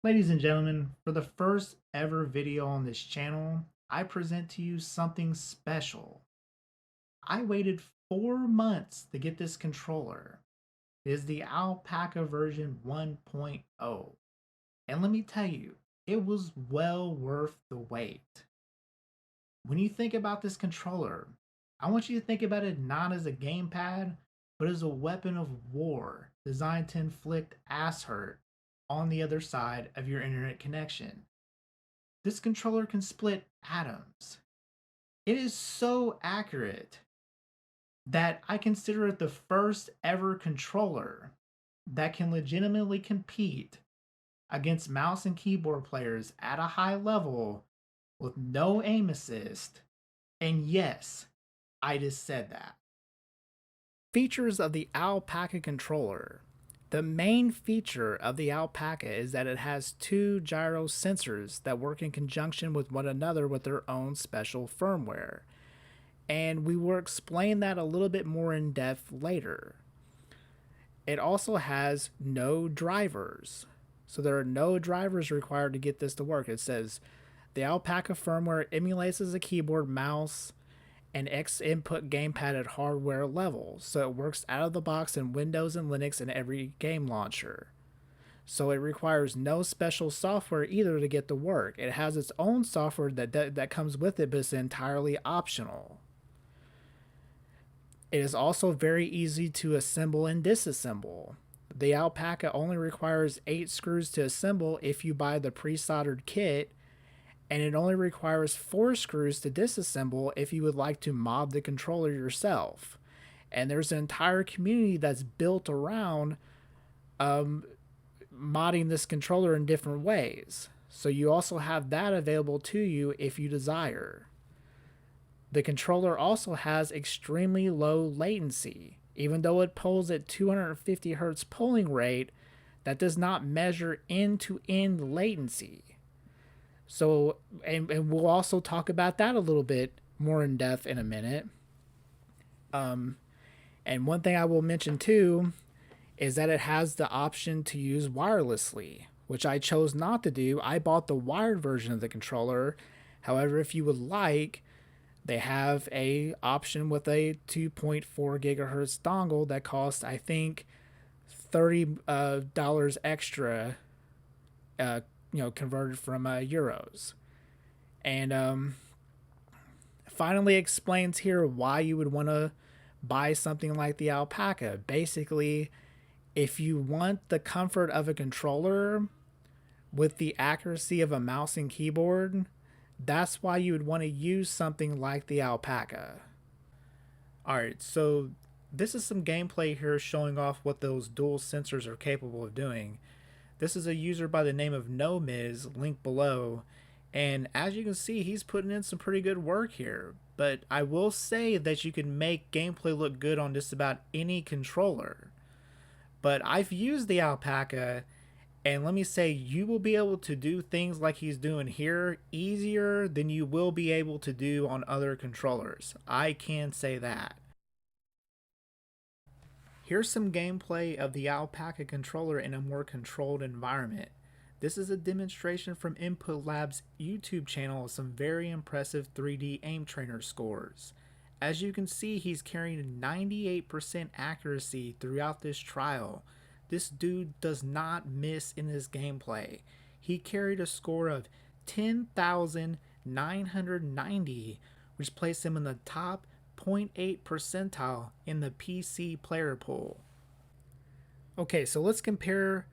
Ladies and gentlemen, for the first ever video on this channel, I present to you something special. I waited 4 months to get this controller. It is the Alpakka version 1.0. And let me tell you, it was well worth the wait. When you think about this controller, I want you to think about it not as a gamepad, but as a weapon of war designed to inflict ass hurt on the other side of your internet connection. This controller can split atoms. It is so accurate that I consider it the first ever controller that can legitimately compete against mouse and keyboard players at a high level with no aim assist. And yes, I just said that. Features of the Alpakka controller. The main feature of the Alpakka is that it has two gyro sensors that work in conjunction with one another with their own special firmware. And we will explain that a little bit more in depth later. It also has no drivers. So there are no drivers required to get this to work. It says the Alpakka firmware emulates as a keyboard, mouse, and X input gamepad at hardware level, so it works out of the box in Windows and Linux and every game launcher. So it requires no special software either to get to work. It has its own software that comes with it, but it's entirely optional. It is also very easy to assemble and disassemble. The Alpakka only requires 8 screws to assemble if you buy the pre-soldered kit, and it only requires 4 screws to disassemble if you would like to mod the controller yourself. And there's an entire community that's built around modding this controller in different ways. So you also have that available to you if you desire. The controller also has extremely low latency. Even though it pulls at 250 Hz polling rate, that does not measure end-to-end latency. So, and we'll also talk about that a little bit more in depth in a minute. And one thing I will mention too is that it has the option to use wirelessly, which I chose not to do. I bought the wired version of the controller. However, if you would like, they have a option with a 2.4 gigahertz dongle that costs, I think, $30 extra, converted from euros. And finally explains here why you would want to buy something like the Alpakka. Basically, if you want the comfort of a controller with the accuracy of a mouse and keyboard, that's why you would want to use something like the Alpakka. Alright, so this is some gameplay here showing off what those dual sensors are capable of doing. This is a user by the name of NoMiz, link below, and as you can see, he's putting in some pretty good work here. But I will say that you can make gameplay look good on just about any controller. But I've used the Alpakka, and let me say, you will be able to do things like he's doing here easier than you will be able to do on other controllers. I can say that. Here's some gameplay of the Alpakka controller in a more controlled environment. This is a demonstration from Input Lab's YouTube channel of some very impressive 3D aim trainer scores. As you can see, he's carrying 98% accuracy throughout this trial. This dude does not miss in this gameplay. He carried a score of 10,990, which placed him in the top 0.8 percentile in the PC player pool. Okay, so let's compare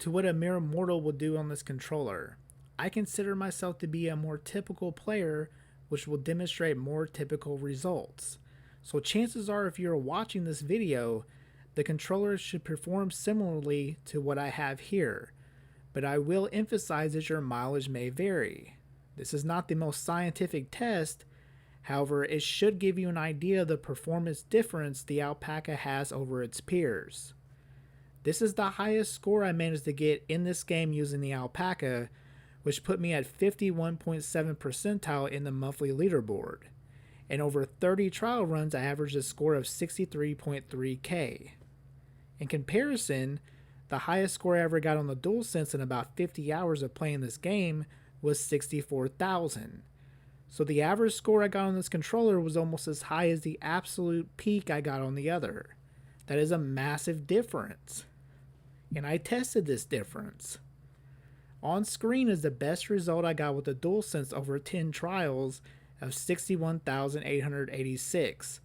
to what a mere mortal would do on this controller. I consider myself to be a more typical player, which will demonstrate more typical results. So chances are, if you're watching this video, the controller should perform similarly to what I have here, but I will emphasize that your mileage may vary. This is not the most scientific test. However, it should give you an idea of the performance difference the Alpakka has over its peers. This is the highest score I managed to get in this game using the Alpakka, which put me at 51.7 percentile in the monthly leaderboard. And over 30 trial runs, I averaged a score of 63.3k. In comparison, The highest score I ever got on the DualSense in about 50 hours of playing this game was 64,000. So the average score I got on this controller was almost as high as the absolute peak I got on the other. That is a massive difference. And I tested this difference. On screen is the best result I got with the DualSense over 10 trials of 61,886.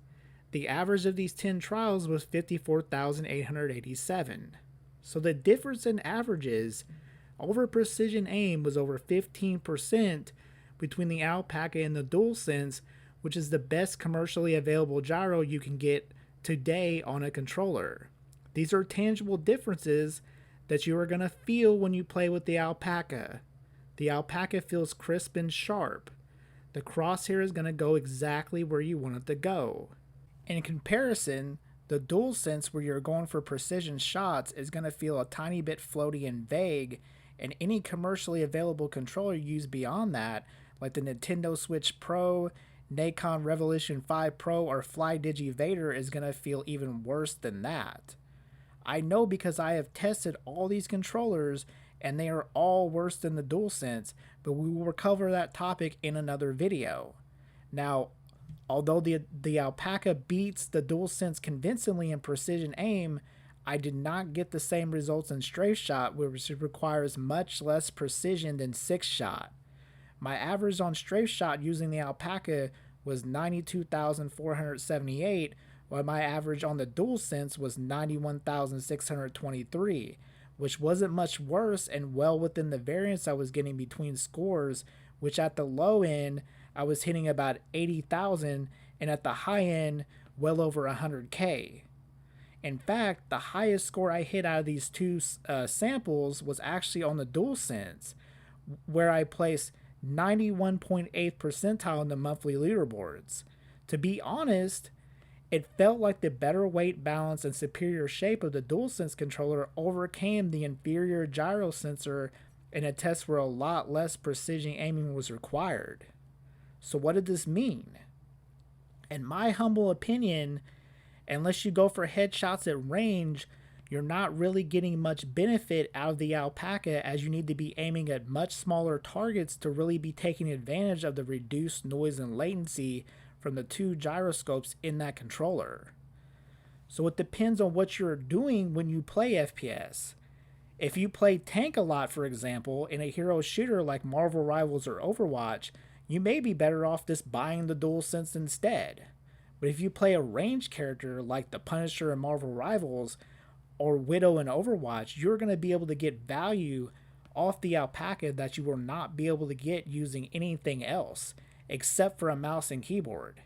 The average of these 10 trials was 54,887. So the difference in averages over precision aim was over 15% between the Alpakka and the DualSense, which is the best commercially available gyro you can get today on a controller. These are tangible differences that you are going to feel when you play with the Alpakka. The Alpakka feels crisp and sharp. The crosshair is going to go exactly where you want it to go. In comparison, the DualSense, where you're going for precision shots, is going to feel a tiny bit floaty and vague, and any commercially available controller used beyond that, like the Nintendo Switch Pro, Nikon Revolution 5 Pro, or FlyDigi Vader, is going to feel even worse than that. I know because I have tested all these controllers and they are all worse than the DualSense, but we will cover that topic in another video. Now, although the Alpakka beats the DualSense convincingly in precision aim, I did not get the same results in strafe shot, which requires much less precision than 6-shot. My average on strafe shot using the Alpakka was 92,478, while my average on the DualSense was 91,623, which wasn't much worse and well within the variance I was getting between scores, which at the low end I was hitting about 80,000 and at the high end well over 100k. In fact, the highest score I hit out of these two samples was actually on the DualSense, where I placed 91.8th percentile in the monthly leaderboards. To be honest, it felt like the better weight balance and superior shape of the DualSense controller overcame the inferior gyro sensor in a test where a lot less precision aiming was required. So what did this mean? In my humble opinion, unless you go for headshots at range, you're not really getting much benefit out of the Alpakka, as you need to be aiming at much smaller targets to really be taking advantage of the reduced noise and latency from the two gyroscopes in that controller. So it depends on what you're doing when you play FPS. If you play tank a lot, for example, in a hero shooter like Marvel Rivals or Overwatch, you may be better off just buying the DualSense instead. But if you play a ranged character like the Punisher in Marvel Rivals or Widow in Overwatch, you're going to be able to get value off the Alpakka that you will not be able to get using anything else except for a mouse and keyboard.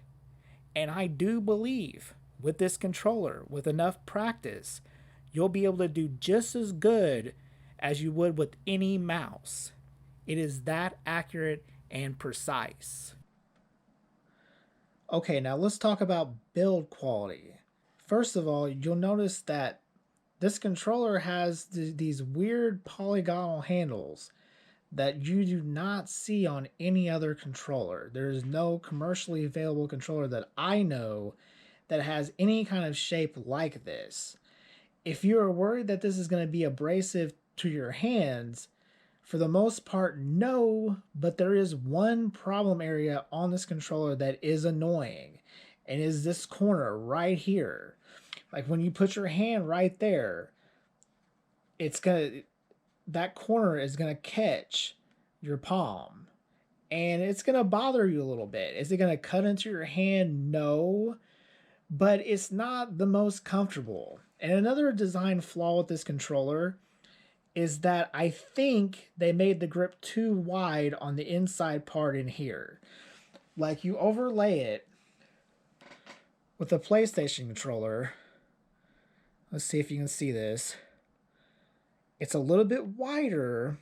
And I do believe with this controller, with enough practice, you'll be able to do just as good as you would with any mouse. It is that accurate and precise. Okay, now let's talk about build quality. First of all, you'll notice that this controller has these weird polygonal handles that you do not see on any other controller. There is no commercially available controller that I know that has any kind of shape like this. If you are worried that this is going to be abrasive to your hands, for the most part, no, but there is one problem area on this controller that is annoying, and is this corner right here. Like when you put your hand right there, that corner is gonna catch your palm, and it's gonna bother you a little bit. Is it gonna cut into your hand? No, but it's not the most comfortable. And another design flaw with this controller is that I think they made the grip too wide on the inside part in here. Like you overlay it with a PlayStation controller. Let's see if you can see this. It's a little bit wider,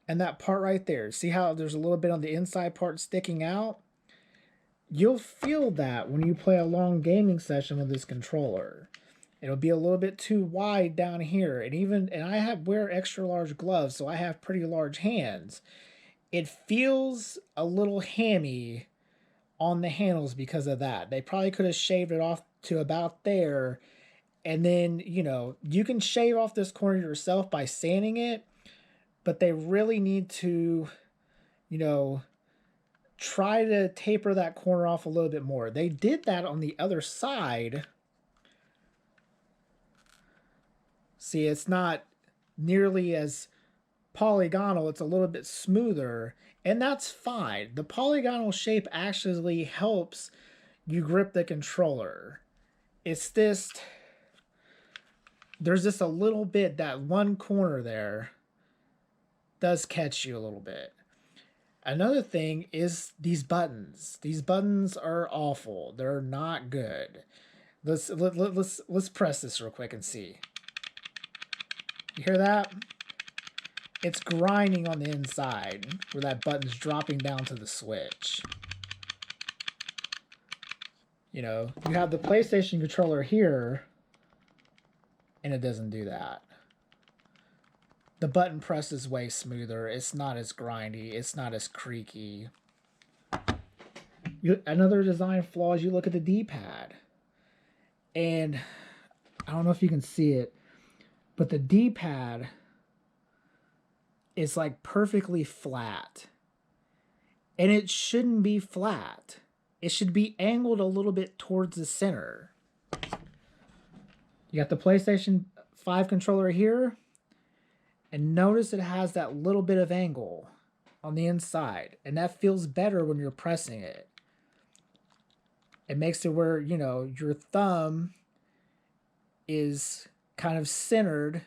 and that part right there, see how there's a little bit on the inside part sticking out? You'll feel that when you play a long gaming session with this controller. It'll be a little bit too wide down here, and I wear extra large gloves, so I have pretty large hands. It feels a little hammy on the handles because of that. They probably could have shaved it off to about there, And then, you know, you can shave off this corner yourself by sanding it, but they really need to, you know, try to taper that corner off a little bit more. They did that on the other side. See, it's not nearly as polygonal, it's a little bit smoother, and that's fine. The polygonal shape actually helps you grip the controller. It's this, there's just a little bit, that one corner there does catch you a little bit. Another thing is these buttons. These buttons are awful. They're not good. Let's press this real quick and see. You hear that? It's grinding on the inside where that button's dropping down to the switch. You know, you have the PlayStation controller here, and it doesn't do that. The button press is way smoother. It's not as grindy. It's not as creaky. Another design flaw is you look at the D-pad. And I don't know if you can see it, but the D-pad is like perfectly flat. And it shouldn't be flat. It should be angled a little bit towards the center. You got the PlayStation 5 controller here. And notice it has that little bit of angle on the inside. And that feels better when you're pressing it. It makes it where, you know, your thumb is kind of centered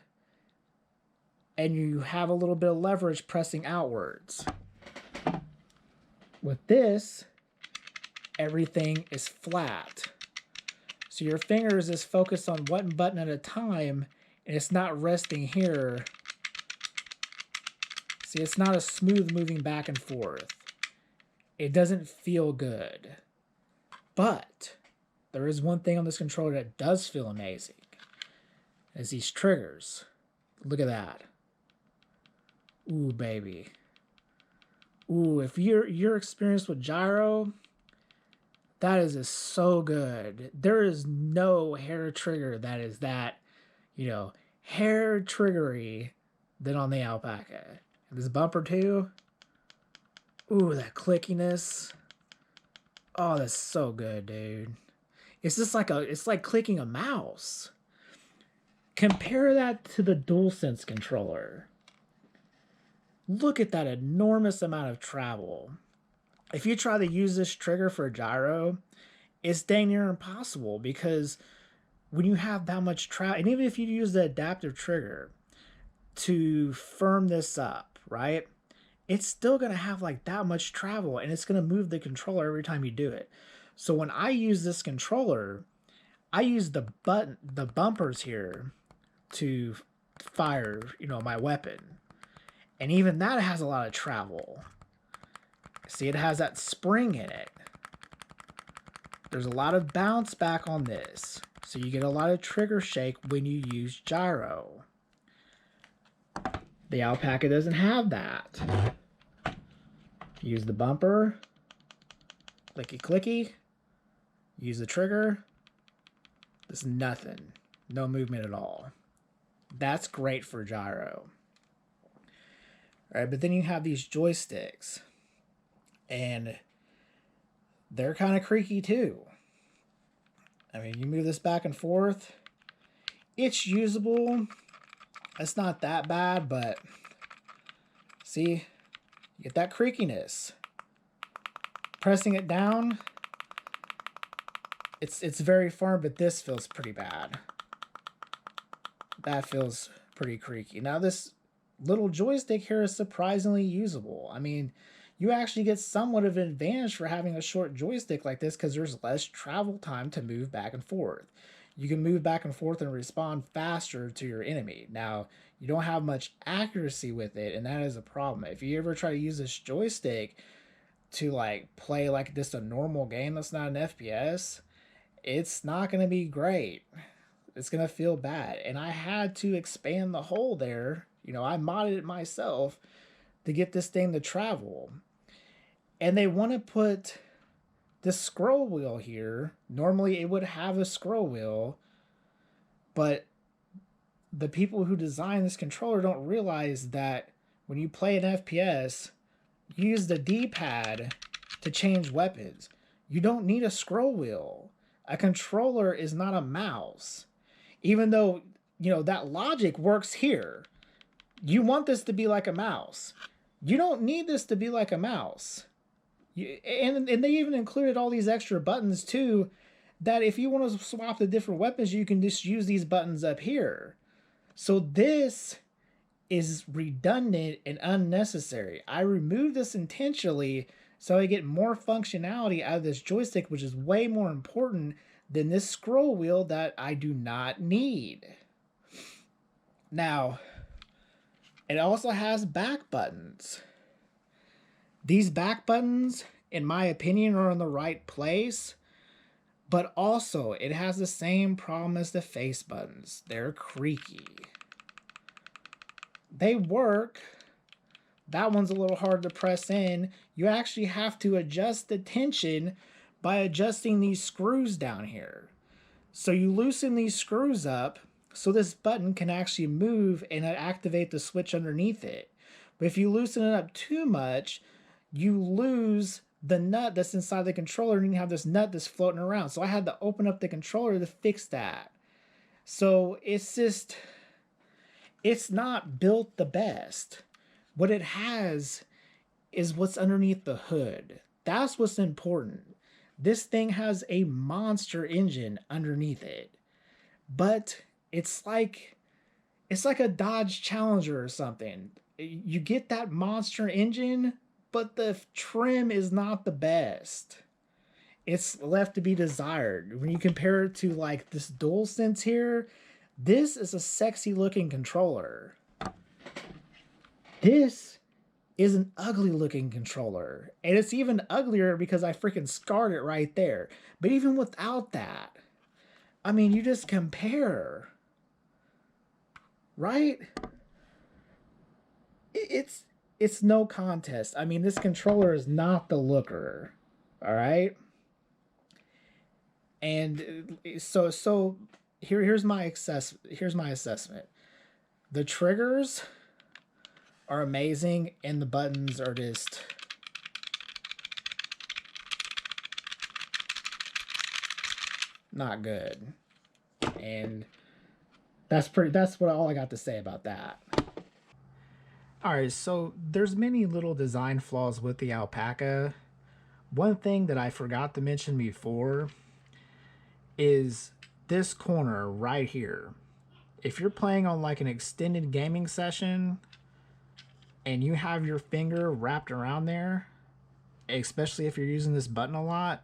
and you have a little bit of leverage pressing outwards. With this, everything is flat. So your fingers is focused on one button at a time and it's not resting here. See, it's not a smooth moving back and forth. It doesn't feel good. But there is one thing on this controller that does feel amazing. It's these triggers. Look at that. Ooh, baby. Ooh, if you're experienced with gyro, that is just so good. There is no hair trigger that is that, you know, hair triggery than on the Alpakka. And this bumper too. Ooh, that clickiness. Oh, that's so good, dude. It's just like it's like clicking a mouse. Compare that to the Dualsense controller. Look at that enormous amount of travel. If you try to use this trigger for gyro, it's dang near impossible because when you have that much travel, and even if you use the adaptive trigger to firm this up, right? It's still going to have like that much travel and it's going to move the controller every time you do it. So when I use this controller, I use the bumpers here to fire, you know, my weapon. And even that has a lot of travel. See, it has that spring in it. There's a lot of bounce back on this. So you get a lot of trigger shake when you use gyro. The Alpakka doesn't have that. Use the bumper. Clicky clicky. Use the trigger. There's nothing. No movement at all. That's great for gyro. All right, but then you have these joysticks. And they're kind of creaky too. I mean, you move this back and forth. It's usable. It's not that bad, but see, you get that creakiness. Pressing it down, it's very firm, but this feels pretty bad. That feels pretty creaky. Now this little joystick here is surprisingly usable. I mean, you actually get somewhat of an advantage for having a short joystick like this because there's less travel time to move back and forth. You can move back and forth and respond faster to your enemy. Now, you don't have much accuracy with it, and that is a problem. If you ever try to use this joystick to like play like this a normal game that's not an FPS, it's not going to be great. It's going to feel bad. And I had to expand the hole there. You know, I modded it myself to get this thing to travel. And they want to put the scroll wheel here. Normally it would have a scroll wheel, But the people who design this controller don't realize that when you play an FPS, you use the D-pad to change weapons. You don't need a scroll wheel. A controller is not a mouse. Even though, that logic works here. You want this to be like a mouse. You don't need this to be like a mouse. And they even included all these extra buttons too, that if you want to swap the different weapons, you can just use these buttons up here. So this is redundant and unnecessary. I removed this intentionally so I get more functionality out of this joystick, which is way more important than this scroll wheel that I do not need. Now, it also has back buttons. These back buttons, in my opinion, are in the right place, but also it has the same problem as the face buttons. They're creaky. They work. That one's a little hard to press in. You actually have to adjust the tension by adjusting these screws down here. So you loosen these screws up so this button can actually move and activate the switch underneath it. But if you loosen it up too much, you lose the nut that's inside the controller and you have this nut that's floating around. So I had to open up the controller to fix that. So it's not built the best. What it has is what's underneath the hood. That's what's important. This thing has a monster engine underneath it. But it's like a Dodge Challenger or something. You get that monster engine, but the trim is not the best. It's left to be desired. When you compare it to like this Dualsense here, this is a sexy looking controller. This is an ugly looking controller. And it's even uglier because I freaking scarred it right there. But even without that, I mean, you just compare. Right? It's no contest. I mean, this controller is not the looker. All right? And so here's my assessment. The triggers are amazing and the buttons are just not good. And that's what all I got to say about that. Alright, so there's many little design flaws with the Alpakka. One thing that I forgot to mention before is this corner right here. If you're playing on like an extended gaming session and you have your finger wrapped around there, especially if you're using this button a lot,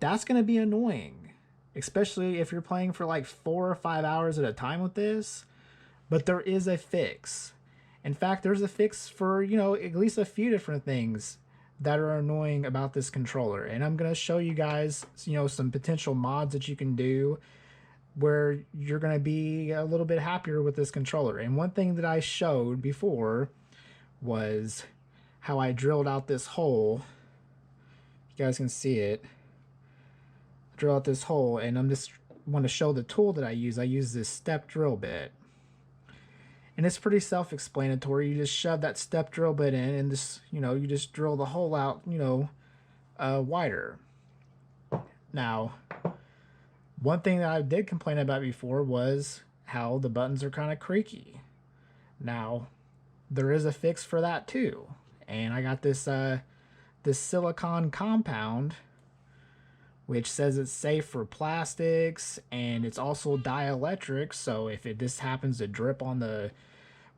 that's going to be annoying. Especially if you're playing for like 4 or 5 hours at a time with this. But there is a fix. In fact, there's a fix for, at least a few different things that are annoying about this controller. And I'm going to show you guys, some potential mods that you can do where you're going to be a little bit happier with this controller. And one thing that I showed before was how I drilled out this hole. You guys can see it. Drill out this hole, and I'm just want to show the tool that I use. I use this step drill bit. And it's pretty self-explanatory. You just shove that step drill bit in and just, you just drill the hole out, wider. Now, one thing that I did complain about before was how the buttons are kind of creaky. Now, there is a fix for that too. And I got this silicone compound which says it's safe for plastics and it's also dielectric, so if it just happens to drip on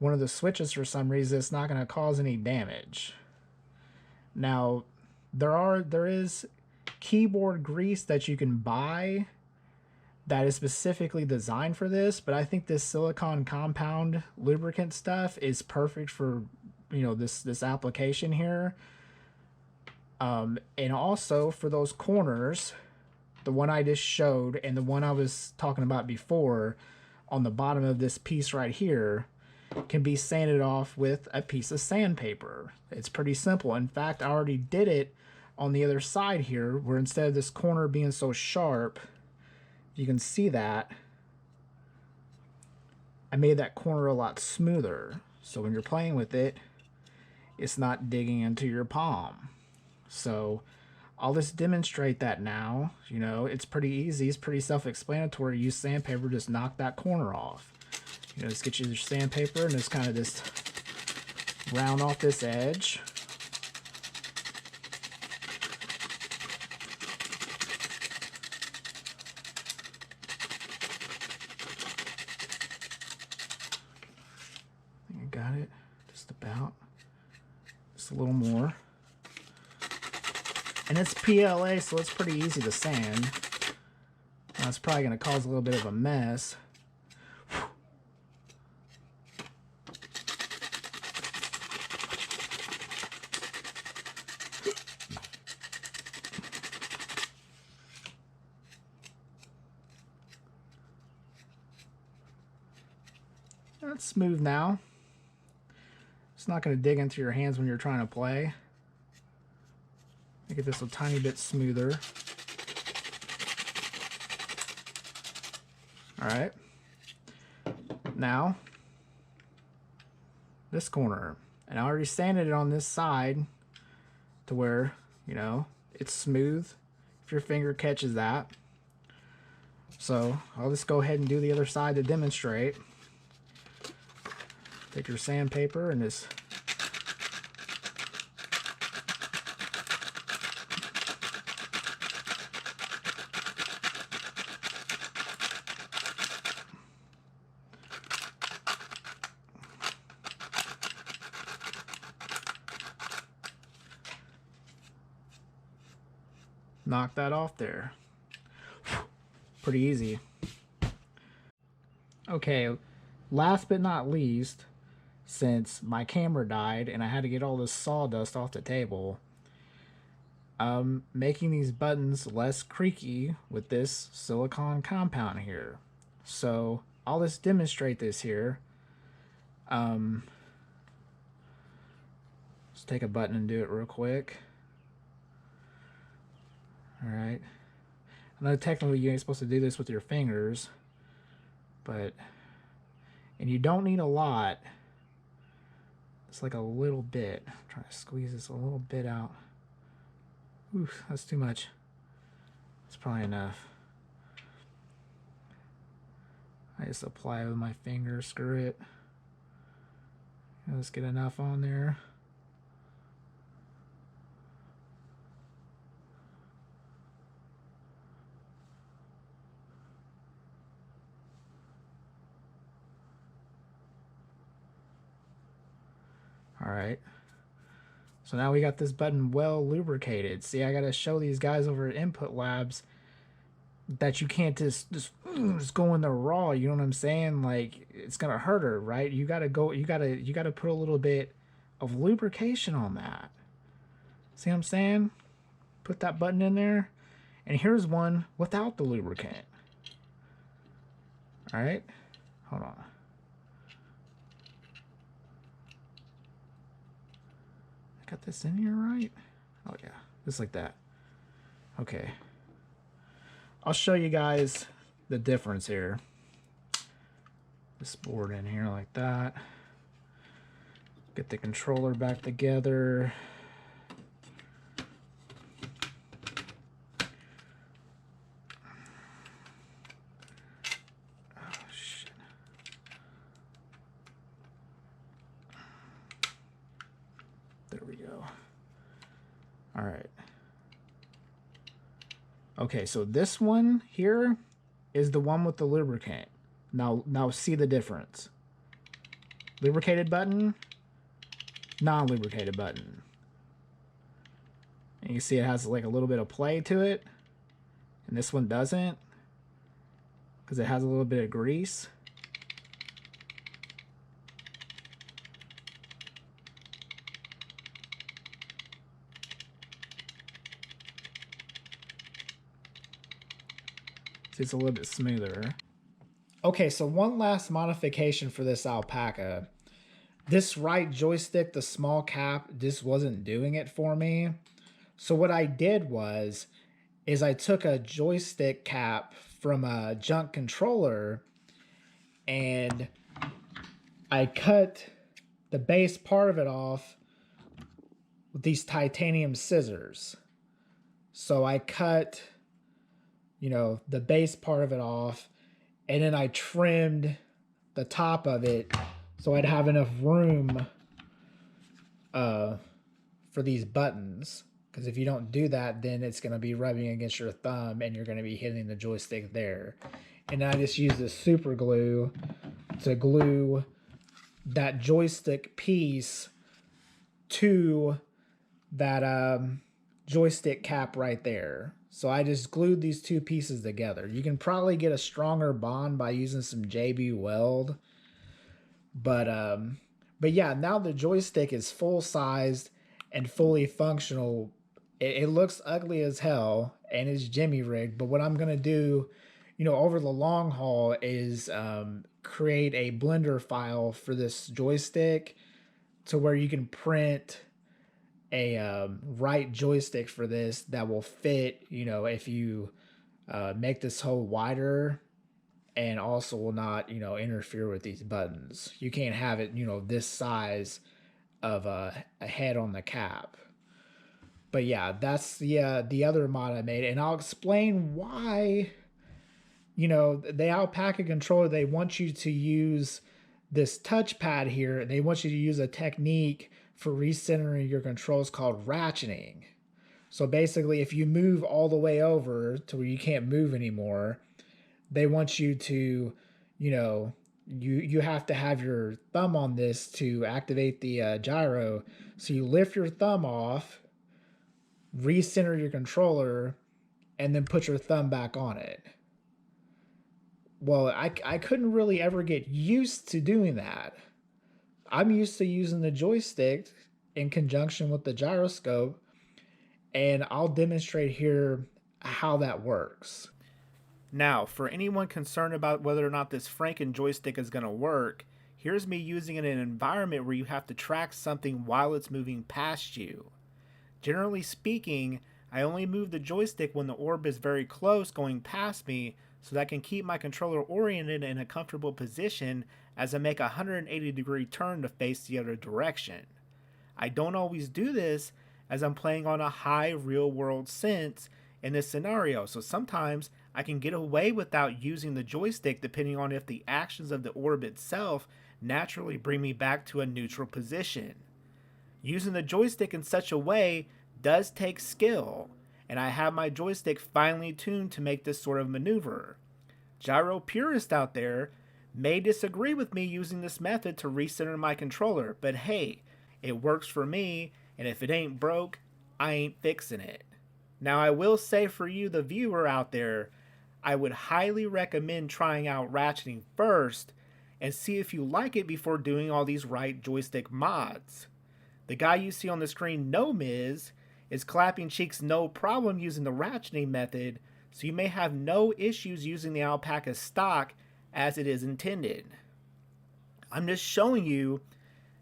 one of the switches for some reason, it's not going to cause any damage. Now, there is keyboard grease that you can buy that is specifically designed for this, but I think this silicone compound lubricant stuff is perfect for this application here. And also for those corners, the one I just showed and the one I was talking about before on the bottom of this piece right here can be sanded off with a piece of sandpaper. It's pretty simple. In fact, I already did it on the other side here, where instead of this corner being so sharp, you can see that I made that corner a lot smoother. So when you're playing with it, it's not digging into your palm. So I'll just demonstrate that now. You know, it's pretty easy. It's pretty self-explanatory. Use sandpaper, just knock that corner off. You know, just get you your sandpaper and just kind of just round off this edge. I think I got it, just about. Just a little more. And it's PLA, so it's pretty easy to sand. Now, it's probably going to cause a little bit of a mess. That's smooth now. It's not going to dig into your hands when you're trying to play. Get this a tiny bit smoother. Alright. Now, this corner. And I already sanded it on this side to where, you know, it's smooth if your finger catches that. So I'll just go ahead and do the other side to demonstrate. Take your sandpaper and just knock that off there. Pretty easy. Okay, last but not least, since my camera died and I had to get all this sawdust off the table, making these buttons less creaky with this silicone compound here. So I'll just demonstrate this here. Let's take a button and do it real quick. Alright. I know technically you ain't supposed to do this with your fingers, but, and you don't need a lot. It's like a little bit. I'm trying to squeeze this a little bit out. Oof, that's too much. That's probably enough. I just apply it with my finger, screw it. Let's get enough on there. Alright, so now we got this button well lubricated. See, I gotta show these guys over at Input Labs that you can't just go in there raw, you know what I'm saying? Like, it's gonna hurt her, right? You gotta put a little bit of lubrication on that. See what I'm saying? Put that button in there, and here's one without the lubricant. Alright, hold on. Got this in here right? Oh yeah, just like that. Okay. I'll show you guys the difference here. This board in here like that. Get the controller back together. Oh shit. There we go. All right. Okay, so this one here is the one with the lubricant. Now see the difference. Lubricated button, non-lubricated button. And you see it has like a little bit of play to it. And this one doesn't, because it has a little bit of grease. It's a little bit smoother. Okay, so one last modification for this Alpakka. This right joystick, the small cap, just wasn't doing it for me. So what I did is I took a joystick cap from a junk controller and I cut the base part of it off with these titanium scissors. So I cut, the base part of it off, and then I trimmed the top of it so I'd have enough room uh, for these buttons. Because if you don't do that, then it's going to be rubbing against your thumb and you're going to be hitting the joystick there. And then I just use this super glue to glue that joystick piece to that joystick cap right there. So I just glued these two pieces together. You can probably get a stronger bond by using some JB Weld, but yeah, now the joystick is full sized and fully functional. It looks ugly as hell and it's jimmy rigged. But what I'm gonna do, over the long haul is create a Blender file for this joystick to where you can print a right joystick for this that will fit. If you make this hole wider and also will not interfere with these buttons. You can't have it this size of a head on the cap. But yeah, that's the other mod I made, and I'll explain why. The Alpakka controller, they want you to use this touchpad here. They want you to use a technique for recentering your controls called ratcheting. So basically, if you move all the way over to where you can't move anymore, they want you to, you have to have your thumb on this to activate the gyro. So you lift your thumb off, recenter your controller, and then put your thumb back on it. Well, I couldn't really ever get used to doing that. I'm used to using the joystick in conjunction with the gyroscope, and I'll demonstrate here how that works. Now, for anyone concerned about whether or not this Franken joystick is going to work, here's me using it in an environment where you have to track something while it's moving past you. Generally speaking, I only move the joystick when the orb is very close going past me so that I can keep my controller oriented in a comfortable position as I make a 180-degree turn to face the other direction. I don't always do this as I'm playing on a high real-world sense in this scenario, so sometimes I can get away without using the joystick depending on if the actions of the orb itself naturally bring me back to a neutral position. Using the joystick in such a way does take skill, and I have my joystick finely tuned to make this sort of maneuver. Gyro purists out there may disagree with me using this method to recenter my controller, but hey, it works for me, and if it ain't broke, I ain't fixing it. Now I will say for you, the viewer out there, I would highly recommend trying out ratcheting first and see if you like it before doing all these right joystick mods. The guy you see on the screen, No Miz, is clapping cheeks no problem using the ratcheting method, so you may have no issues using the Alpakka stock as it is intended. I'm just showing you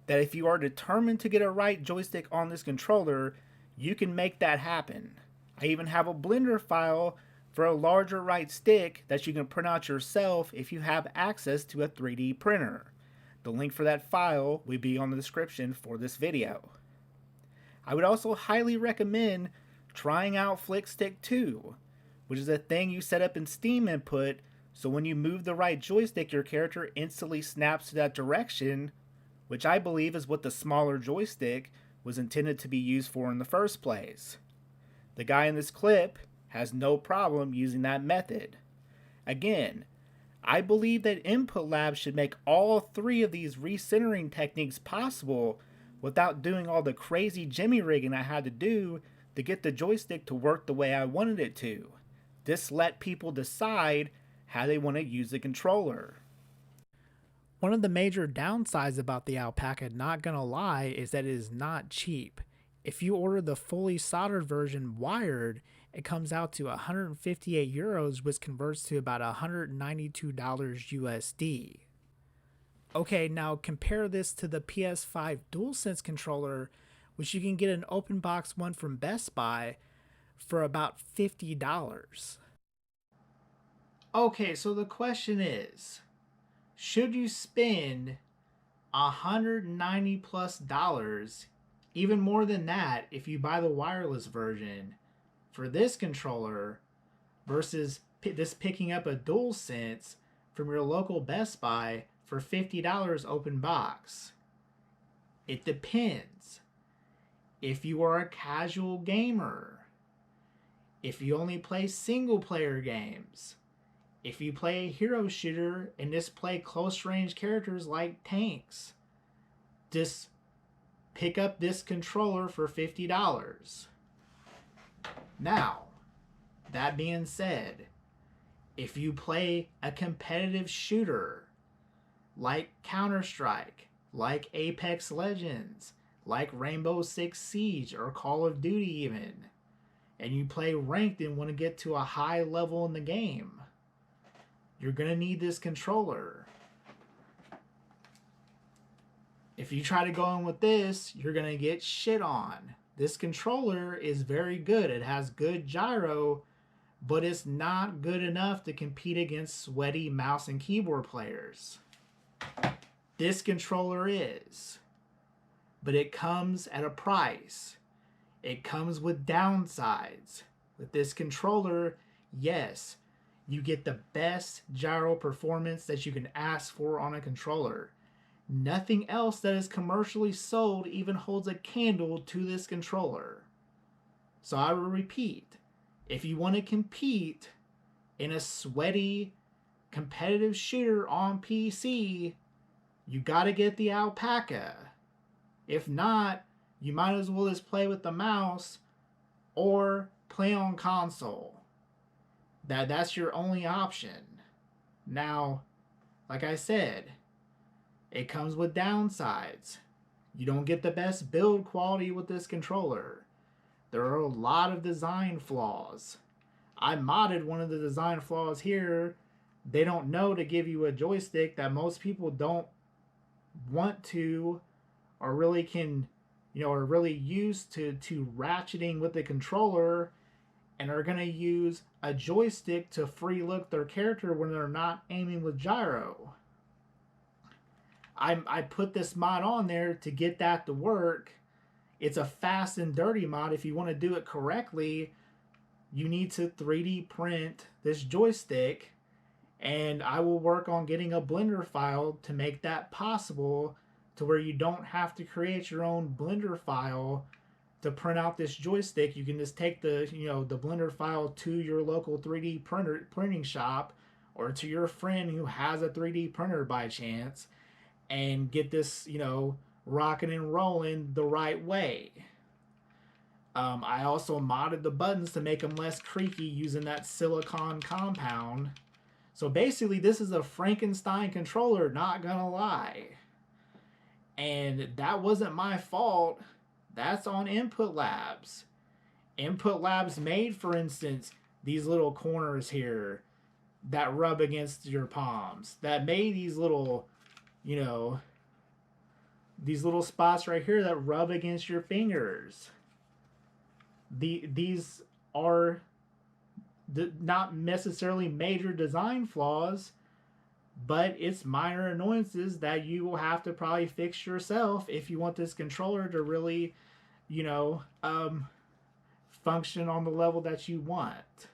that if you are determined to get a right joystick on this controller, you can make that happen. I even have a Blender file for a larger right stick that you can print out yourself if you have access to a 3D printer. The link for that file will be on the description for this video. I would also highly recommend trying out Flickstick 2, which is a thing you set up in Steam Input, so when you move the right joystick, your character instantly snaps to that direction, which I believe is what the smaller joystick was intended to be used for in the first place. The guy in this clip has no problem using that method. Again, I believe that Input Lab should make all three of these recentering techniques possible without doing all the crazy jimmy rigging I had to do to get the joystick to work the way I wanted it to. Just let people decide how they want to use the controller. One of the major downsides about the Alpakka, not gonna lie, is that it is not cheap. If you order the fully soldered version wired, it comes out to 158 euros, which converts to about $192 USD. Okay, now compare this to the PS5 Dualsense controller, which you can get an open box one from Best Buy for about $50. Okay, so the question is, should you spend $190+, even more than that if you buy the wireless version for this controller versus this picking up a Dualsense from your local Best Buy for $50 open box. It depends. If you are a casual gamer, if you only play single player games, if you play a hero shooter and just play close range characters like tanks, just pick up this controller for $50. Now, that being said, if you play a competitive shooter like Counter-Strike, like Apex Legends, like Rainbow Six Siege or Call of Duty even, and you play ranked and want to get to a high level in the game, you're going to need this controller. If you try to go in with this, you're going to get shit on. This controller is very good. It has good gyro, but it's not good enough to compete against sweaty mouse and keyboard players. This controller is. But it comes at a price. It comes with downsides. With this controller, yes, you get the best gyro performance that you can ask for on a controller. Nothing else that is commercially sold even holds a candle to this controller. So I will repeat, if you want to compete in a sweaty, competitive shooter on PC, you got to get the Alpakka. If not, you might as well just play with the mouse or play on console. That's your only option. Now, like I said, it comes with downsides. You don't get the best build quality with this controller. There are a lot of design flaws. I modded one of the design flaws here. They don't know to give you a joystick that most people don't want to or really can, are really used to ratcheting with the controller and are going to use a joystick to free look their character when they're not aiming with gyro. I put this mod on there to get that to work. It's a fast and dirty mod. If you want to do it correctly, you need to 3D print this joystick, and I will work on getting a Blender file to make that possible, to where you don't have to create your own Blender file to print out this joystick. You can just take the the Blender file to your local 3D printing shop or to your friend who has a 3D printer by chance and get this rocking and rolling the right way. I also modded the buttons to make them less creaky using that silicone compound. So basically this is a Frankenstein controller, not gonna lie. And that wasn't my fault. That's on Input Labs. Input Labs made, for instance, these little corners here that rub against your palms. That made these little, these little spots right here that rub against your fingers. These are not necessarily major design flaws, but it's minor annoyances that you will have to probably fix yourself if you want this controller to really, function on the level that you want.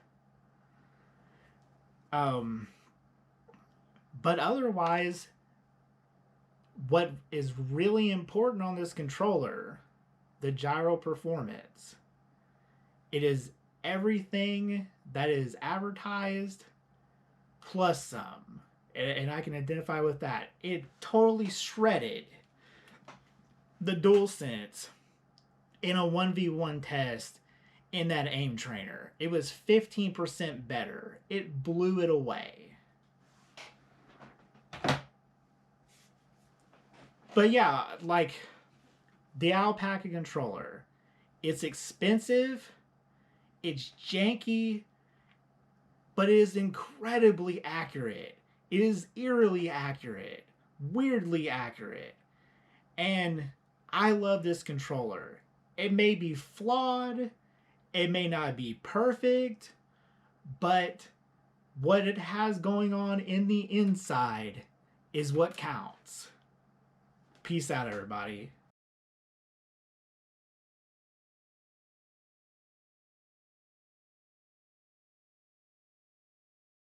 But otherwise, what is really important on this controller, the gyro performance. It is everything that is advertised plus some. And I can identify with that. It totally shredded the Dualsense in a 1v1 test in that aim trainer. It was 15% better. It blew it away. But yeah, like the Alpakka controller, it's expensive, it's janky, but it is incredibly accurate. It is eerily accurate, weirdly accurate. And I love this controller. It may be flawed, it may not be perfect, but what it has going on in the inside is what counts. Peace out, everybody.